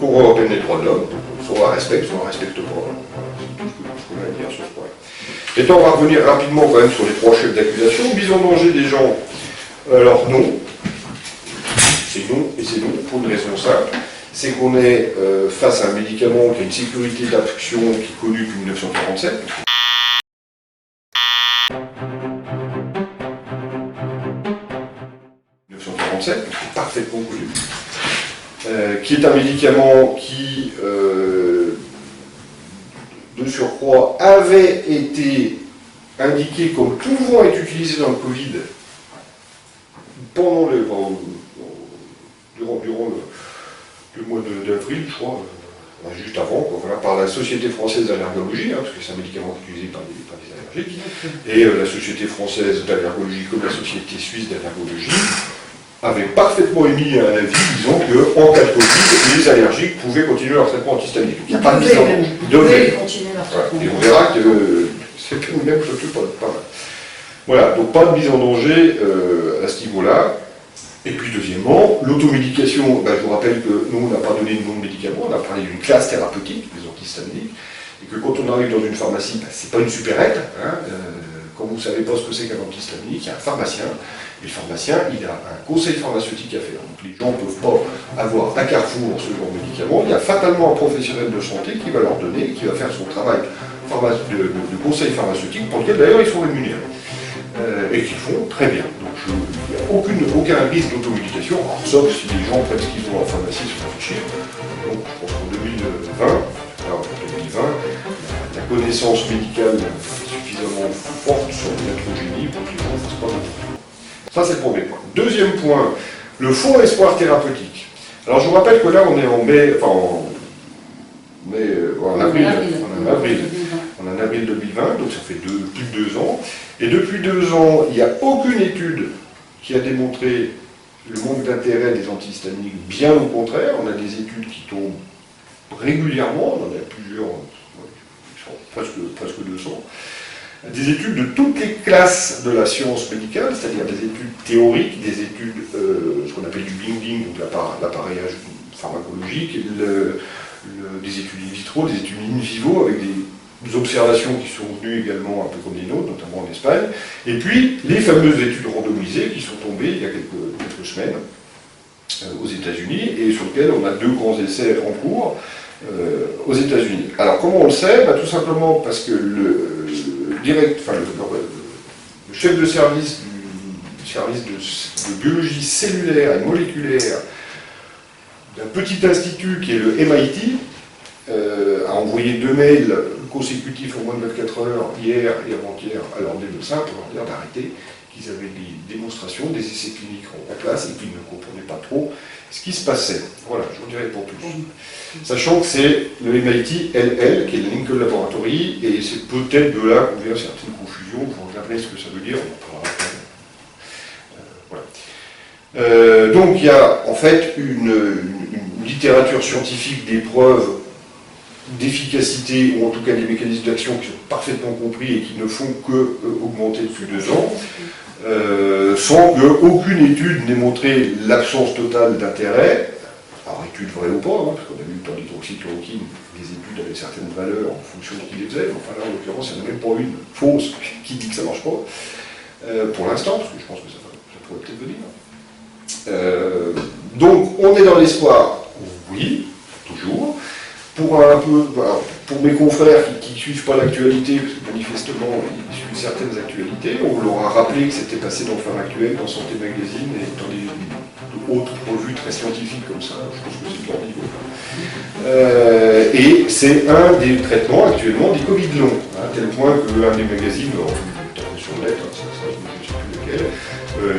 Cour européenne des droits de l'homme, soit on la respecte, soit on la respecte pas. C'est tout ce qu'on a à dire sur ce point. Maintenant, on va revenir rapidement quand même sur les trois chefs d'accusation. Mise en danger des gens, alors non. C'est non et c'est non, pour une raison simple. C'est qu'on est face à un médicament qui a une sécurité d'action qui est connue depuis 1947. C'est parfaitement connu, qui est un médicament qui, de surcroît, avait été indiqué comme pouvant être utilisé dans le Covid pendant durant le mois d'avril, je crois, juste avant, quoi, voilà, par la Société française d'allergologie, parce que c'est un médicament utilisé par des allergiques, et la Société française d'allergologie comme la Société suisse d'allergologie avait parfaitement émis un avis disant qu'en cas de Covid, les allergiques pouvaient continuer leur traitement antihistaminique. Il n'y a pas de mise en danger. Ils devaient continuer leur traitement. Et on verra que c'est tout de même pas mal. Voilà, donc pas de mise en danger à ce niveau-là. Et puis deuxièmement, l'automédication, je vous rappelle que nous, on n'a pas donné de nom de médicament, on a parlé d'une classe thérapeutique, les antihistaminiques, et que quand on arrive dans une pharmacie, c'est pas une supérette, quand vous ne savez pas ce que c'est qu'un antihistaminique, il y a un pharmacien, et le pharmacien, il a un conseil pharmaceutique à faire. Donc les gens ne peuvent pas avoir à Carrefour ce genre de médicaments, il y a fatalement un professionnel de santé qui va leur donner, qui va faire son travail de conseil pharmaceutique, pour lequel d'ailleurs ils sont rémunérés. Et qu'ils font très bien. Donc il n'y a aucun risque d'automédication, sauf si les gens prennent ce qu'ils ont en pharmacie sur un fichier. Donc je pense qu'en 2020, la connaissance médicale est suffisamment forte sur l'atrogénie pour que les gens ne fassent pas d'enfants. Ça c'est le premier point. Deuxième point, le faux espoir thérapeutique. Alors je vous rappelle que là on est en mai, en avril 2020, donc ça fait plus de 2 ans. Et depuis 2 ans, il n'y a aucune étude qui a démontré le manque d'intérêt des antihistaminiques. Bien au contraire, on a des études qui tombent régulièrement, on en a plusieurs, presque 200. Des études de toutes les classes de la science médicale, c'est-à-dire des études théoriques, des études, ce qu'on appelle du blinding, donc l'appareillage pharmacologique, des études in vitro, des études in vivo, avec des observations qui sont venues également un peu comme les nôtres, notamment en Espagne, et puis les fameuses études randomisées qui sont tombées il y a quelques semaines aux États-Unis, et sur lesquelles on a 2 grands essais en cours aux États-Unis. Alors comment on le sait? Tout simplement parce que le chef de service du service de biologie cellulaire et moléculaire d'un petit institut qui est le MIT, a envoyé 2 mails consécutifs au moins de 24 heures, hier et avant-hier, à leurs médecins pour leur dire d'arrêter, qu'ils avaient des démonstrations, des essais cliniques en place et qu'ils ne comprenaient pas trop ce qui se passait. Voilà, je vous dirai pour tous. Sachant que c'est le MIT LL, qui est le Lincoln Laboratory, et c'est peut-être de là qu'on vient certaines confusions, vous regarderez ce que ça veut dire, on en parlera après. Voilà. Donc il y a en fait une littérature scientifique des preuves d'efficacité, ou en tout cas des mécanismes d'action qui sont parfaitement compris et qui ne font que augmenter depuis 2 ans, sans qu'aucune étude n'ait montré l'absence totale d'intérêt. Alors étude vraie ou pas, parce qu'on a vu dans l'hydroxychloroquine, les études avaient certaines valeurs en fonction de qui les faisait, enfin là en l'occurrence il n'y en a même pas une fausse qui dit que ça ne marche pas, pour l'instant, parce que je pense que ça pourrait peut-être venir. Donc on est dans l'espoir, oui, toujours. Pour mes confrères qui ne suivent pas l'actualité, parce que manifestement ils suivent certaines actualités, on leur a rappelé que c'était passé dans Phare Actuel, dans Santé Magazine et dans d'autres revues très scientifiques comme ça, je pense que c'est de leur niveau. Et c'est un des traitements actuellement des Covid longs, à tel point qu'un des magazines, sur le net, je ne sais plus lequel,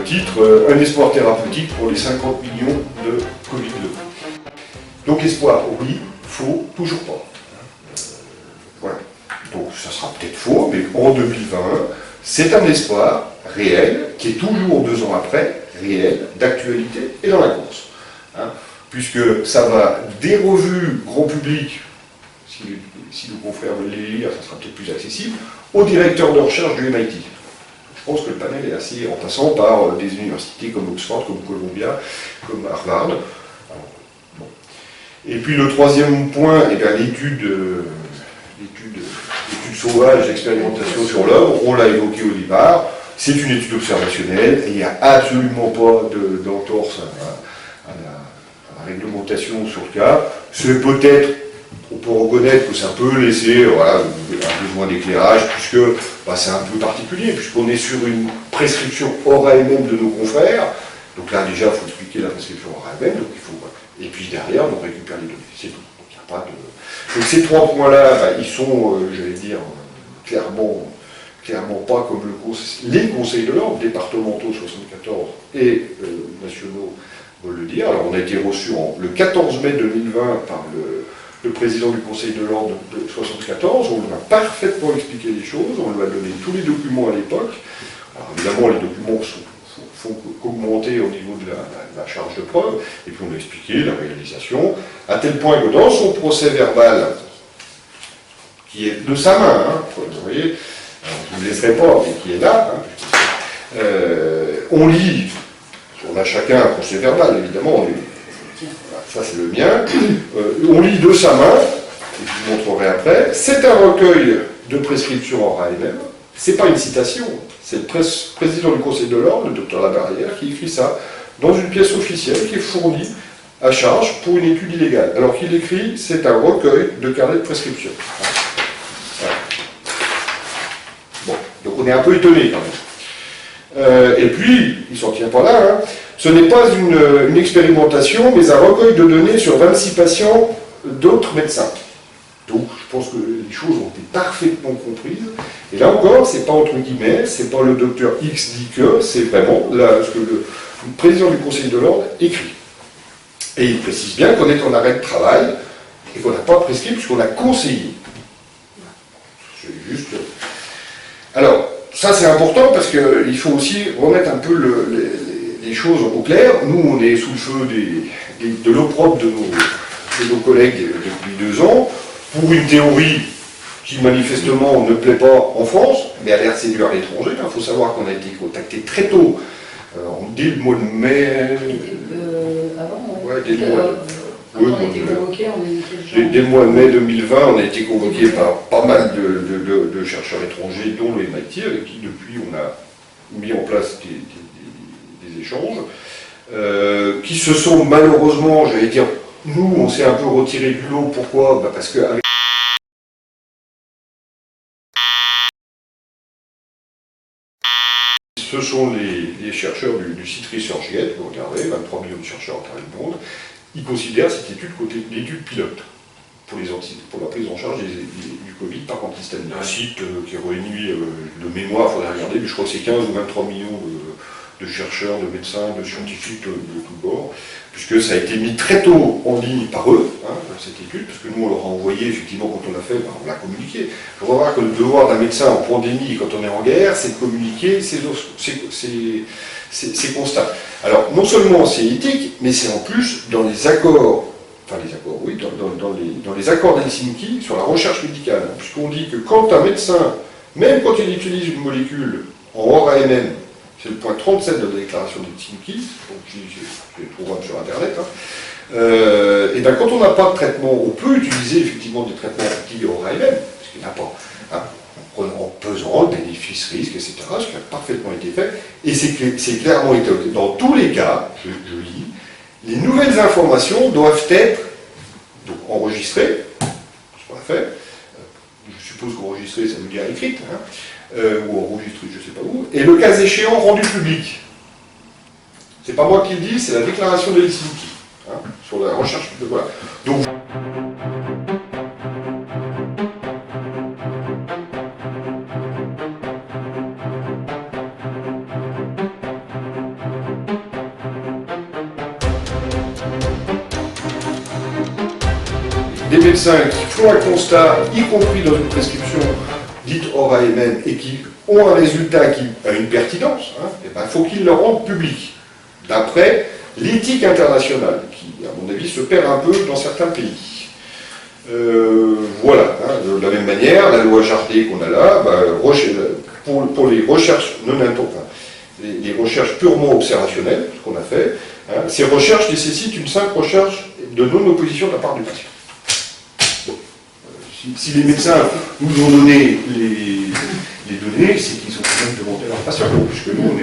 titre Un espoir thérapeutique pour les 50 millions de Covid longs. Donc espoir, oui. Faux, toujours pas. Voilà. Donc ça sera peut-être faux, mais en 2020, c'est un espoir réel, qui est toujours 2 ans après, réel, d'actualité et dans la course. Puisque ça va des revues grand public, si nos confrères veulent les lire, ça sera peut-être plus accessible, au directeur de recherche du MIT. Je pense que le panel est assez, en passant par des universités comme Oxford, comme Columbia, comme Harvard. Et puis le troisième point, eh bien, l'étude sauvage d'expérimentation sur l'homme, on l'a évoqué au départ, c'est une étude observationnelle et il n'y a absolument pas d'entorse à la réglementation sur le cas. C'est peut-être, on peut reconnaître que ça peut laisser voilà, un besoin d'éclairage, puisque bah, c'est un peu particulier, puisqu'on est sur une prescription hors AMM de nos confrères. Donc là déjà, il faut expliquer la prescription hors AMM, donc il faut, et puis derrière, on récupère les données, c'est tout. Donc, il n'y a pas de... Donc ces trois points-là, bah, ils sont, j'allais dire, clairement pas comme les conseils de l'ordre, départementaux 74 et nationaux veulent le dire. Alors on a été reçu le 14 mai 2020 par le président du conseil de l'ordre de 74, on lui a parfaitement expliqué les choses, on lui a donné tous les documents à l'époque. Alors évidemment les documents font qu'augmenter au niveau de la charge de preuve, et puis on a expliqué la réalisation, à tel point que dans son procès verbal, qui est de sa main, hein, vous voyez, je ne vous laisserai pas, mais qui est là, hein, on lit, on a chacun un procès verbal, évidemment, ça c'est le mien, on lit de sa main, et je vous montrerai après, c'est un recueil de prescriptions hors AMM, c'est pas une citation, c'est le président du conseil de l'ordre, le docteur Labarrière, qui écrit ça dans une pièce officielle qui est fournie à charge pour une étude illégale. Alors qu'il écrit, c'est un recueil de carnets de prescription. Voilà. Bon, donc on est un peu étonné quand même. Et puis, il ne s'en tient pas là, hein. Ce n'est pas une expérimentation, mais un recueil de données sur 26 patients d'autres médecins. Donc, je pense que les choses ont été parfaitement comprises. Et là encore, c'est pas entre guillemets, c'est pas le docteur X dit que, c'est vraiment ce que le président du conseil de l'ordre écrit. Et il précise bien qu'on est en arrêt de travail et qu'on n'a pas prescrit puisqu'on a conseillé. C'est juste. Alors, ça c'est important parce qu'il faut aussi remettre un peu les choses au clair. Nous, on est sous le feu de l'opprobre de nos collègues depuis 2 ans, pour une théorie qui manifestement ne plaît pas en France, mais a l'air séduire à l'étranger. Il faut savoir qu'on a été contacté très tôt, dès le mois de mai. Avant, ouais, dès le mois on a été convoqués, dès le mois de mai 2020, on a été convoqué par pas mal de chercheurs étrangers, dont le MIT, avec qui depuis on a mis en place des échanges, qui se sont malheureusement, j'allais dire, nous on s'est un peu retiré du lot. Pourquoi? Parce que avec ce sont les chercheurs du site ResearchGate, vous regardez, 23 millions de chercheurs à travers le monde, ils considèrent cette étude côté l'étude pilote pour la prise en charge du Covid par antihistamine. Un site qui est réuni de mémoire, il faudrait regarder, mais je crois que c'est 15 ou 23 millions de chercheurs, de médecins, de scientifiques de tous bords, puisque ça a été mis très tôt en ligne par eux, hein, cette étude, parce que nous on leur a envoyé, effectivement, quand on l'a fait, on l'a communiqué. Il faut voir que le devoir d'un médecin en pandémie, quand on est en guerre, c'est de communiquer ses constats. Alors, non seulement c'est éthique, mais c'est en plus dans les accords, oui, dans les accords d'Helsinki sur la recherche médicale, hein, puisqu'on dit que quand un médecin, même quand il utilise une molécule en hors AMM, c'est le point 37 de la déclaration d'Helsinki, donc je trouve sur Internet, hein, et bien quand on n'a pas de traitement, on peut utiliser effectivement des traitements dits hors AMM, parce qu'il n'y en a pas, hein, en pesant le bénéfice, risque, etc., ce qui a parfaitement été fait, et c'est clairement été dans tous les cas, je lis, les nouvelles informations doivent être donc, enregistrées, ce qu'on a fait, je suppose qu'enregistrer ça veut dire écrite, hein, ou enregistré, je ne sais pas où, et le cas échéant rendu public. C'est pas moi qui le dis, c'est la déclaration de Helsinki, hein, sur la recherche. Voilà. Donc, des médecins qui font un constat, y compris dans une prescription dite hors AMM, et qui ont un résultat qui a une pertinence, hein, et ben, faut qu'ils le rendent public, d'après l'éthique internationale, qui, à mon avis, se perd un peu dans certains pays. Voilà, hein, de la même manière, la loi Jardé qu'on a là, pour les recherches les recherches purement observationnelles, ce qu'on a fait, hein, ces recherches nécessitent une simple recherche de non-opposition de la part du patient. Si les médecins nous ont donné les données, c'est qu'ils ont quand même demandé à leurs patients, puisque nous, on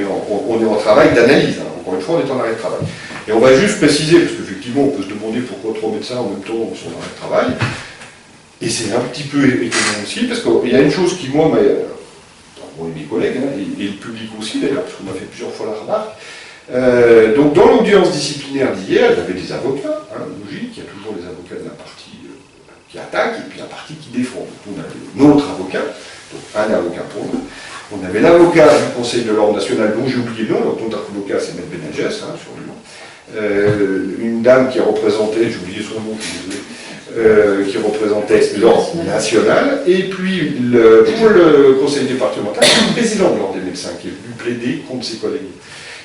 est en travail d'analyse. Hein. Encore une fois, on est en arrêt de travail. Et on va juste préciser, parce qu'effectivement, on peut se demander pourquoi 3 médecins en même temps sont en arrêt de travail. Et c'est un petit peu étonnant aussi, parce qu'il y a une chose qui, moi, et mes collègues, hein, et le public aussi d'ailleurs, parce qu'on m'a fait plusieurs fois la remarque. Donc dans l'audience disciplinaire d'hier, il y avait des avocats, hein, logique, il y a toujours les avocats de la partie qui attaque et puis la partie qui défend. Donc, on avait notre avocat, donc un avocat pour nous. On avait l'avocat du Conseil de l'ordre national, dont j'ai oublié le nom, donc notre avocat c'est M. Benagès, hein, sur le nom. Une dame qui représentait, j'ai oublié son nom, je suis désolé, qui représentait l'ordre national, et puis pour le conseil départemental, le président de l'ordre des médecins qui est venu plaider contre ses collègues.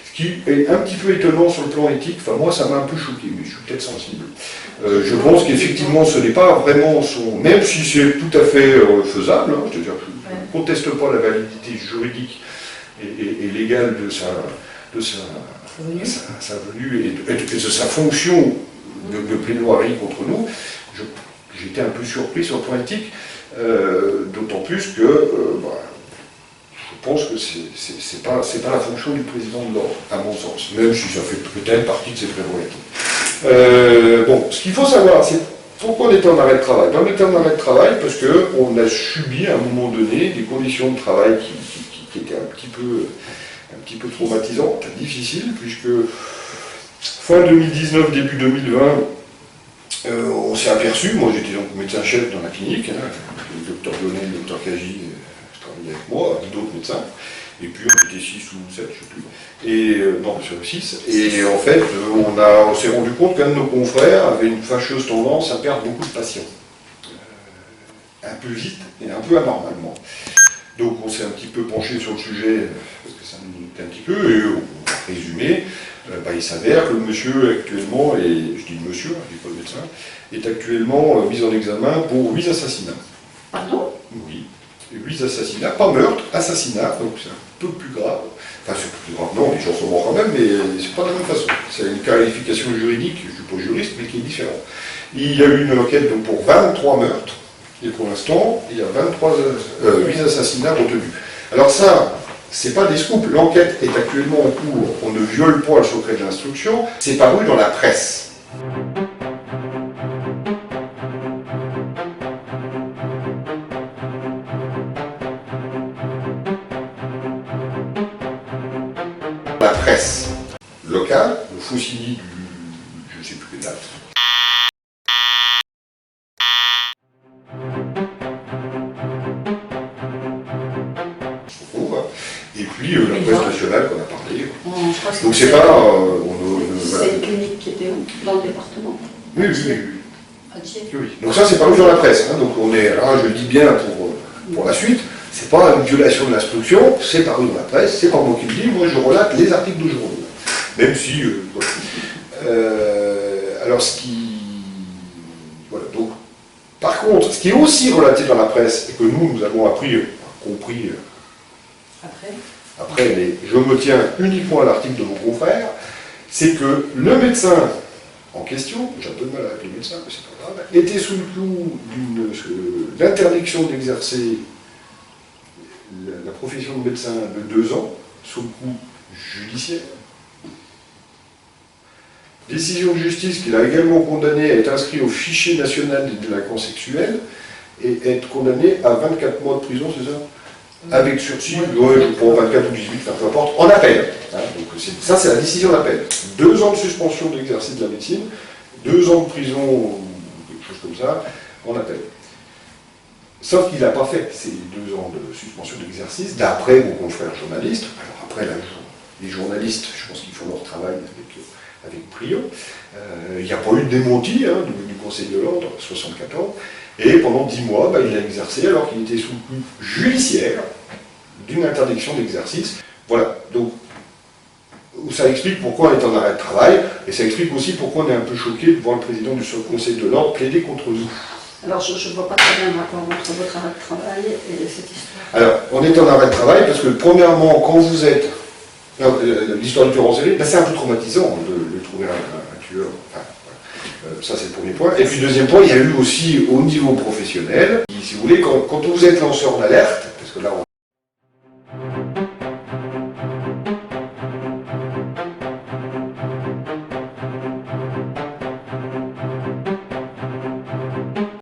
Ce qui est un petit peu étonnant sur le plan éthique, enfin moi ça m'a un peu choqué, mais je suis peut-être sensible. Je pense qu'effectivement ce n'est pas vraiment son... Même si c'est tout à fait faisable, hein, c'est-à-dire que je ne conteste pas la validité juridique et légale de sa venue et de sa fonction de plaidoirie contre nous, j'étais un peu surpris sur le plan éthique, d'autant plus que je pense que c'est pas la fonction du président de l'ordre, à mon sens, même si ça fait peut-être partie de ses prérogatives. Bon, ce qu'il faut savoir, c'est pourquoi on est en arrêt de travail. On est en arrêt de travail parce qu'on a subi à un moment donné des conditions de travail qui étaient un petit peu traumatisantes, difficiles, puisque fin 2019, début 2020, on s'est aperçu, moi j'étais donc médecin-chef dans la clinique, hein, le docteur Donnet, le docteur Kaji, je travaillais avec moi, d'autres médecins, et puis on était 6 ou 7, je ne sais plus, et non, sur 6, et en fait, on s'est rendu compte qu'un de nos confrères avait une fâcheuse tendance à perdre beaucoup de patients, un peu vite et un peu anormalement. Donc on s'est un petit peu penché sur le sujet, parce que ça nous était un petit peu, et on va résumer. Il s'avère que le monsieur actuellement, et je dis le monsieur, je ne dis pas le médecin, est actuellement mis en examen pour 8 assassinats. Pardon? Oui, 8 assassinats, pas meurtre, assassinat, donc c'est un peu plus grave. Enfin, c'est plus grave, non, les gens sont morts quand même, mais c'est pas de la même façon. C'est une qualification juridique, je ne suis pas juriste, mais qui est différente. Il y a eu une enquête donc, pour 23 meurtres, et pour l'instant, il y a 8 assassinats retenus. Alors ça, c'est pas des scoops, l'enquête est actuellement en cours, on ne viole pas le secret de l'instruction, c'est paru dans la presse. La presse locale, le Faucilly je ne sais plus quelle date. Et puis la presse nationale qu'on a parlé. Donc c'est pas... c'est une clinique qui était où? Dans le département? Oui. Oui. Donc ça c'est paru dans la presse. Hein. Donc on est, là je le dis bien pour la suite, c'est pas une violation de l'instruction, c'est paru dans la presse, c'est pas moi qui le dis, moi je relate les articles d'aujourd'hui. Même si... alors ce qui... Voilà, donc... Par contre, ce qui est aussi relaté dans la presse, et que nous avons compris... Après, mais je me tiens uniquement à l'article de mon confrère, c'est que le médecin en question, j'ai un peu de mal avec les médecins, mais c'est pas grave, était sous le coup d'interdiction d'exercer la profession de médecin de 2 ans, sous le coup judiciaire. Décision de justice qu'il a également condamné à être inscrit au fichier national des délinquants sexuels et être condamné à 24 mois de prison, c'est ça? Avec sursis, pour 24 ou 18, peu importe, en appel. Hein, donc ça, c'est la décision d'appel. 2 ans de suspension de l'exercice de la médecine, 2 ans de prison, ou quelque chose comme ça, en appel. Sauf qu'il n'a pas fait ces 2 ans de suspension d'exercice, d'après vos confrères journalistes. Alors après, les journalistes, je pense qu'ils font leur travail avec brio. Il n'y a pas eu de démenti du Conseil de l'ordre, 74. Et pendant 10 mois, il a exercé alors qu'il était sous le coup judiciaire d'une interdiction d'exercice. Voilà, donc ça explique pourquoi on est en arrêt de travail, et ça explique aussi pourquoi on est un peu choqué de voir le président du Conseil de l'ordre plaider contre nous. Alors je ne vois pas très bien le rapport entre votre arrêt de travail et cette histoire. Alors, on est en arrêt de travail parce que premièrement, quand vous êtes... L'histoire du tueur en série, c'est un peu traumatisant de trouver un tueur. Enfin, voilà. ça c'est le premier point. Et puis deuxième point, il y a eu aussi au niveau professionnel, si vous voulez, quand vous êtes lanceur d'alerte, parce que là